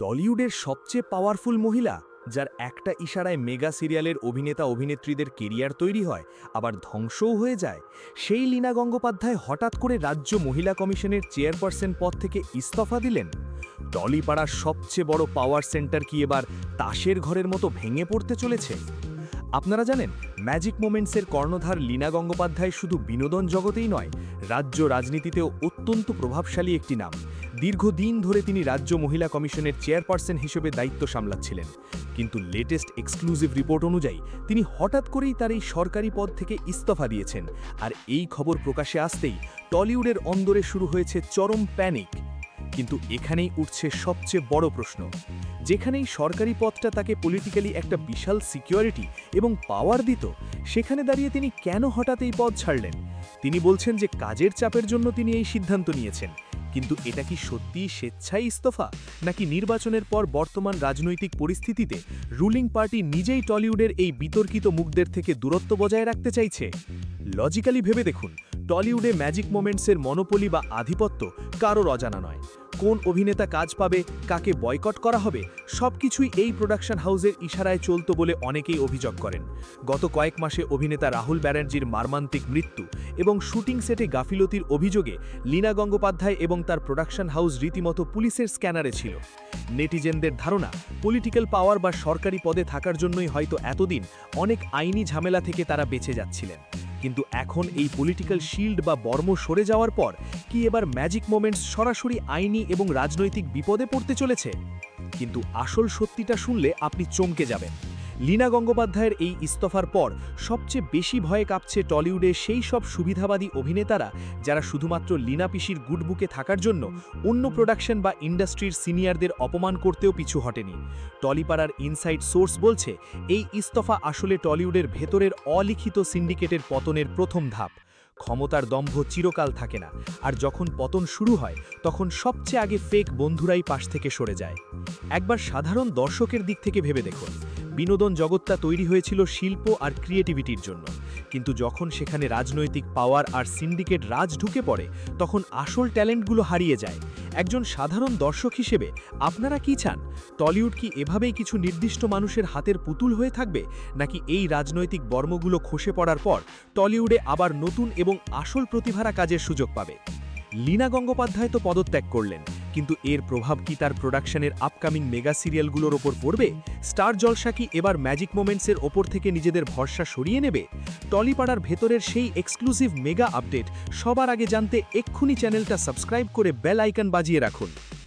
টলিউডের সবচেয়ে পাওয়ারফুল মহিলা, যার একটা ইশারায় মেগা সিরিয়ালের অভিনেতা অভিনেত্রীদের কেরিয়ার তৈরি হয়, আবার ধ্বংসও হয়ে যায়, সেই লীনা গঙ্গোপাধ্যায় হঠাৎ করে রাজ্য মহিলা কমিশনের চেয়ারপারসন পদ থেকে ইস্তফা দিলেন। টলিপাড়ার সবচেয়ে বড় পাওয়ার সেন্টার কি এবার তাসের ঘরের মতো ভেঙে পড়তে চলেছে? আপনারা জানেন, ম্যাজিক মোমেন্টসের কর্ণধার লীনা গঙ্গোপাধ্যায় শুধু বিনোদন জগতেই নয়, রাজ্য রাজনীতিতেও অত্যন্ত প্রভাবশালী একটি নাম। দীর্ঘদিন ধরে তিনি রাজ্য মহিলা কমিশনের চেয়ারপারসন হিসেবে দায়িত্ব সামলাচ্ছিলেন। কিন্তু লেটেস্ট এক্সক্লুসিভ রিপোর্ট অনুযায়ী তিনি হঠাৎ করেই তার এই সরকারি পদ থেকে ইস্তফা দিয়েছেন। আর এই খবর প্রকাশে আসতেই টলিউডের অন্দরে শুরু হয়েছে চরম প্যানিক। কিন্তু এখানেই উঠছে সবচেয়ে বড় প্রশ্ন, যেখানেই সরকারি পদটা তাকে পলিটিক্যালি একটা বিশাল সিকিউরিটি এবং পাওয়ার দিত, সেখানে দাঁড়িয়ে তিনি কেন হঠাৎ এই পদ ছাড়লেন? তিনি বলছেন যে কাজের চাপের জন্য তিনি এই সিদ্ধান্ত নিয়েছেন। কিন্তু এটা কি সত্যিই স্বেচ্ছায় ইস্তফা, নাকি নির্বাচনের পর বর্তমান রাজনৈতিক পরিস্থিতিতে রুলিং পার্টি নিজেই টলিউডের এই বিতর্কিত মুখদের থেকে দূরত্ব বজায় রাখতে চাইছে? লজিক্যালি ভেবে দেখুন, টলিউডে ম্যাজিক মোমেন্টসের মনোপলি বা আধিপত্য কারোর অজানা নয়। কোন অভিনেতা কাজ পাবে, কাকে বয়কট করা হবে, সবকিছুই এই প্রোডাকশন হাউসের ইশারায় চলত বলে অনেকেই অভিযোগ করেন। গত কয়েক মাসে অভিনেতা রাহুল ব্যানার্জির মর্মান্তিক মৃত্যু এবং শুটিং সেটে গাফিলতির অভিযোগে লীনা গঙ্গোপাধ্যায় এবং তার প্রোডাকশন হাউস রীতিমতো পুলিশের স্ক্যানারে ছিল। নেটিজেনদের ধারণা, পলিটিক্যাল পাওয়ার বা সরকারি পদে থাকার জন্যই হয়তো এতদিন অনেক আইনি ঝামেলা থেকে তারা বেঁচে যাচ্ছিলেন। কিন্তু এখন এই পলিটিক্যাল শিল্ড বা বর্ম সরে যাওয়ার পর কি এবার ম্যাজিক মোমেন্টস সরাসরি আইনি এবং রাজনৈতিক বিপদে পড়তে চলেছে? কিন্তু আসল সত্যিটা শুনলে আপনি চমকে যাবেন। লীনা গঙ্গোপাধ্যায়ের এই ইস্তফার পর সবচেয়ে বেশি ভয়ে কাঁপছে টলিউডে সেই সব সুবিধাবাদী অভিনেতারা, যারা শুধুমাত্র লীনা পিসির গুডবুকে থাকার জন্য অন্য প্রোডাকশন বা ইন্ডাস্ট্রির সিনিয়রদের অপমান করতেও পিছু হটেনি। টলিপাড়ার ইনসাইড সোর্স বলছে, এই ইস্তফা আসলে টলিউডের ভেতরের অলিখিত সিন্ডিকেটের পতনের প্রথম ধাপ। ক্ষমতার দম্ভ চিরকাল থাকে না, আর যখন পতন শুরু হয় তখন সবচেয়ে আগে ফেক বন্ধুরাই পাশ থেকে সরে যায়। একবার সাধারণ দর্শকের দিক থেকে ভেবে দেখুন, বিনোদন জগৎটা তৈরি হয়েছিল শিল্প আর ক্রিয়েটিভিটির জন্য, কিন্তু যখন সেখানে রাজনৈতিক পাওয়ার আর সিন্ডিকেট রাজ ঢুকে পড়ে, তখন আসল ট্যালেন্টগুলো হারিয়ে যায়। একজন সাধারণ দর্শক হিসেবে আপনারা কি চান? টলিউড কি এভাবেই কিছু নির্দিষ্ট মানুষের হাতের পুতুল হয়ে থাকবে, নাকি এই রাজনৈতিক বর্মগুলো খসে পড়ার পর টলিউডে আবার নতুন এবং আসল প্রতিভারা কাজের সুযোগ পাবে? লীনা গঙ্গোপাধ্যায় তো পদত্যাগ করলেন, কিন্তু এর প্রভাব কি তার প্রোডাকশনের আপকামিং মেগা সিরিয়ালগুলোর ওপর পড়বে? স্টার জলসা কি এবার ম্যাজিক মোমেন্টসের ওপর থেকে নিজেদের ভরসা সরিয়ে নেবে? টলিপাড়ার ভেতরের সেই এক্সক্লুসিভ মেগা আপডেট সবার আগে জানতে এক্ষুনি চ্যানেলটা সাবস্ক্রাইব করে বেল আইকন বাজিয়ে রাখুন।